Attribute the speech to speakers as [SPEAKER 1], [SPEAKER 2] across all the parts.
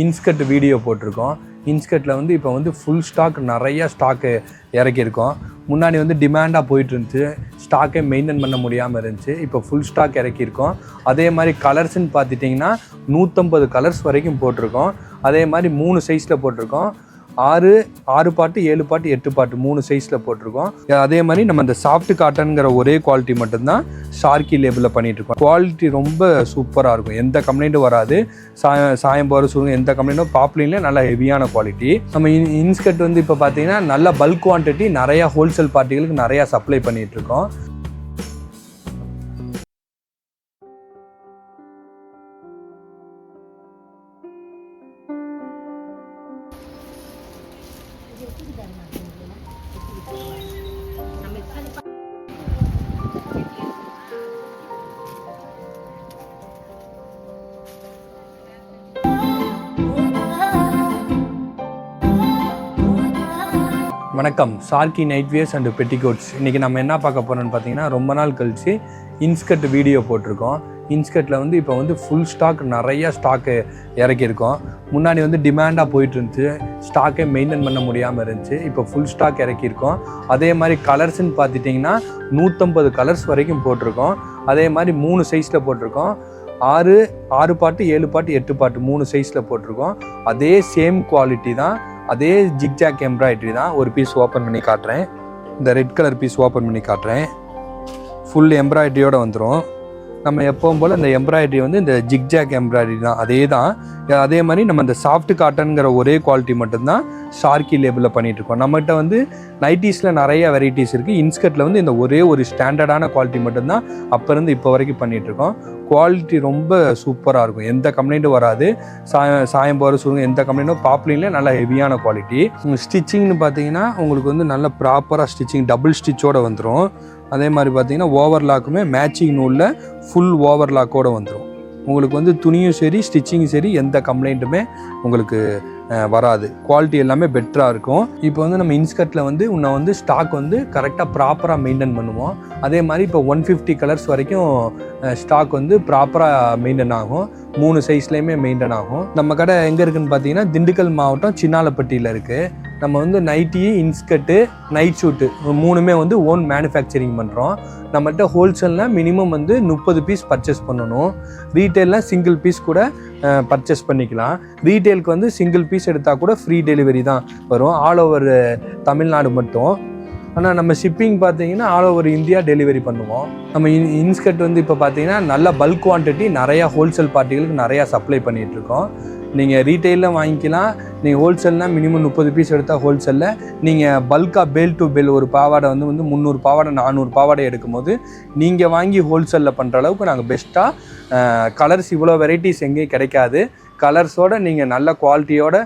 [SPEAKER 1] இன்ஸ்கட் video போட்டிருக்கோம். இன்ஸ்கட்டில் வந்து இப்போ வந்து ஃபுல் ஸ்டாக் நிறையா ஸ்டாக்கு இறக்கியிருக்கோம். முன்னாடி வந்து டிமாண்டாக போயிட்டு இருந்துச்சு, ஸ்டாக்கே மெயின்டைன் பண்ண முடியாமல் இருந்துச்சு. இப்போ ஃபுல் ஸ்டாக் இறக்கியிருக்கோம். அதே மாதிரி கலர்ஸ்ன்னு பார்த்துட்டிங்கன்னா 150 கலர்ஸ் வரைக்கும் போட்டிருக்கோம். அதே மாதிரி 3 சைஸில் போட்டிருக்கோம். 6 பாட்டு 7 பாட்டு 8 பாட்டு 3 சைஸில் போட்டிருக்கோம். அதே மாதிரி நம்ம இந்த சாஃப்ட் காட்டனுங்கிற ஒரே குவாலிட்டி மட்டும்தான் ஷார்க்கி லேபிளில் பண்ணிகிட்ருக்கோம். குவாலிட்டி ரொம்ப சூப்பராக இருக்கும், எந்த கம்ப்ளைண்ட்டும் வராது. சாயம் போகிற சொல்லுங்கள், எந்த கம்ப்ளைண்ட்டும் பாப்புலின்ல நல்ல ஹெவியான குவாலிட்டி. நம்ம இன்ஸ்கட் வந்து இப்போ பார்த்தீங்கன்னா நல்ல பல்க் குவான்டிட்டி நிறையா ஹோல்சேல் பார்ட்டிகளுக்கு நிறையா சப்ளை பண்ணிகிட்ருக்கோம். வணக்கம், ஷார்க்கி நைட் வியர்ஸ் அண்ட் பெட்டிகோட்ஸ். இன்றைக்கி நம்ம என்ன பார்க்க போகிறோம்னு பார்த்தீங்கன்னா, ரொம்ப நாள் கழித்து இன்ஸ்கட் வீடியோ போட்டிருக்கோம். இன்ஸ்கட்டில் வந்து இப்போ வந்து ஃபுல் ஸ்டாக் நிறையா ஸ்டாக்கு இறக்கியிருக்கோம். முன்னாடி வந்து டிமாண்டாக போயிட்டு இருந்துச்சு, ஸ்டாக்கே மெயின்டைன் பண்ண முடியாமல் இருந்துச்சு. இப்போ ஃபுல் ஸ்டாக் இறக்கியிருக்கோம். அதே மாதிரி கலர்ஸ்ன்னு பார்த்துட்டிங்கன்னா 150 கலர்ஸ் வரைக்கும் போட்டிருக்கோம். அதே மாதிரி 3 சைஸில் போட்டிருக்கோம். 6 பாட்டு 7 பாட்டு 8 பாட்டு 3 சைஸில் போட்டிருக்கோம். அதே சேம் குவாலிட்டி தான், அதே ஜிக்ஜாக் எம்ப்ராய்டரி தான். ஒரு பீஸ் ஓப்பன் பண்ணி காட்டுறேன். இந்த ரெட் கலர் பீஸ் ஓப்பன் பண்ணி காட்டுறேன். ஃபுல் எம்ப்ராய்டரியோடு வந்துடும். நம்ம எப்பவும் போல் இந்த எம்ப்ராய்டரி வந்து இந்த ஜிக்ஜாக் எம்ப்ராய்டரி தான், அதே தான். அதே மாதிரி நம்ம இந்த சாஃப்ட் காட்டனுங்கிற ஒரே குவாலிட்டி மட்டும்தான் ஷார்க்கி லேபிளில் பண்ணிகிட்ருக்கோம். நம்மகிட்ட வந்து நைட்டிஸில் நிறைய வெரைட்டிஸ் இருக்குது. இன்ஸ்கட்டில் வந்து இந்த ஒரே ஒரு ஸ்டாண்டர்டான குவாலிட்டி மட்டும்தான் அப்போ இருந்து இப்போ வரைக்கும் பண்ணிகிட்ருக்கோம். குவாலிட்டி ரொம்ப சூப்பராக இருக்கும், எந்த கம்ப்ளைண்ட்டும் வராது. சாயம் போகிற சொல்லுங்கள், எந்த கம்ப்ளைண்ட்டும் பாப்புலின்ல நல்ல ஹெவியான குவாலிட்டி. ஸ்டிச்சிங்னு பார்த்தீங்கன்னா உங்களுக்கு வந்து நல்ல ப்ராப்பராக ஸ்டிச்சிங் டபுள் ஸ்டிச்சோடு வந்துடும். அதே மாதிரி பார்த்தீங்கன்னா ஓவர்லாக்குமே மேட்சிங் நூலில் ஃபுல் ஓவர்லாக்கோடு வந்துடும். உங்களுக்கு வந்து துணியும் சரி ஸ்டிச்சிங்கும் சரி எந்த கம்ப்ளைண்ட்டுமே உங்களுக்கு வராது. குவாலிட்டி எல்லாமே பெட்டராக இருக்கும். இப்போ வந்து நம்ம இன்ஸ்கட்டில் வந்து இன்னும் வந்து ஸ்டாக் வந்து கரெக்டாக ப்ராப்பராக மெயின்டைன் பண்ணுவோம். அதே மாதிரி இப்போ 150 கலர்ஸ் வரைக்கும் ஸ்டாக் வந்து ப்ராப்பராக மெயின்டைன் ஆகும். 3 சைஸ்லேயுமே மெயின்டைன் ஆகும். நம்ம கடை எங்கே இருக்குதுன்னு பார்த்தீங்கன்னா திண்டுக்கல் மாவட்டம் சின்னாலப்பட்டியில் இருக்குது. நம்ம வந்து நைட்டி, இன்ஸ்கட்டு, நைட் ஷூட்டு 3மே வந்து ஓன் மேனுஃபேக்சரிங் பண்ணுறோம். நம்மகிட்ட ஹோல்சேல்னால் மினிமம் வந்து 30 பீஸ் பர்ச்சேஸ் பண்ணணும். ரீட்டெயில்னால் சிங்கிள் பீஸ் கூட பர்ச்சேஸ் பண்ணிக்கலாம். ரீட்டெயிலுக்கு வந்து சிங்கிள் பீஸ் எடுத்தால் கூட ஃப்ரீ டெலிவரி தான் வரும், ஆல் ஓவர் தமிழ்நாடு மட்டும். ஆனால் நம்ம ஷிப்பிங் பார்த்தீங்கன்னா ஆல் ஓவர் இந்தியா டெலிவரி பண்ணுவோம். நம்ம இன்ஸ்கட் வந்து இப்போ பார்த்தீங்கன்னா நல்ல பல்க் குவான்டிட்டி நிறையா ஹோல்சேல் பார்ட்டிகளுக்கு நிறையா சப்ளை பண்ணிகிட்ருக்கோம். நீங்கள் ரீட்டெயிலில் வாங்கிக்கலாம். நீங்கள் ஹோல்சேல்னால் மினிமம் 30 பீஸ் எடுத்தால் ஹோல்சேலில். நீங்கள் பல்காக பெல் டு பெல் ஒரு பாவாடை வந்து 300 பாவாடை 400 பாவாடை எடுக்கும்போது நீங்கள் வாங்கி ஹோல்சேலில் பண்ணுற அளவுக்கு நாங்கள் பெஸ்ட்டாக கலர்ஸ் இவ்வளோ வெரைட்டிஸ் எங்கேயும் கிடைக்காது. கலர்ஸோடு நீங்கள் நல்ல குவாலிட்டியோட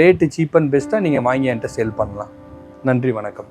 [SPEAKER 1] ரேட்டு சீப் அண்ட் பெஸ்ட்டாக நீங்கள் வாங்கி என்கிட்ட சேல் பண்ணலாம். நன்றி, வணக்கம்.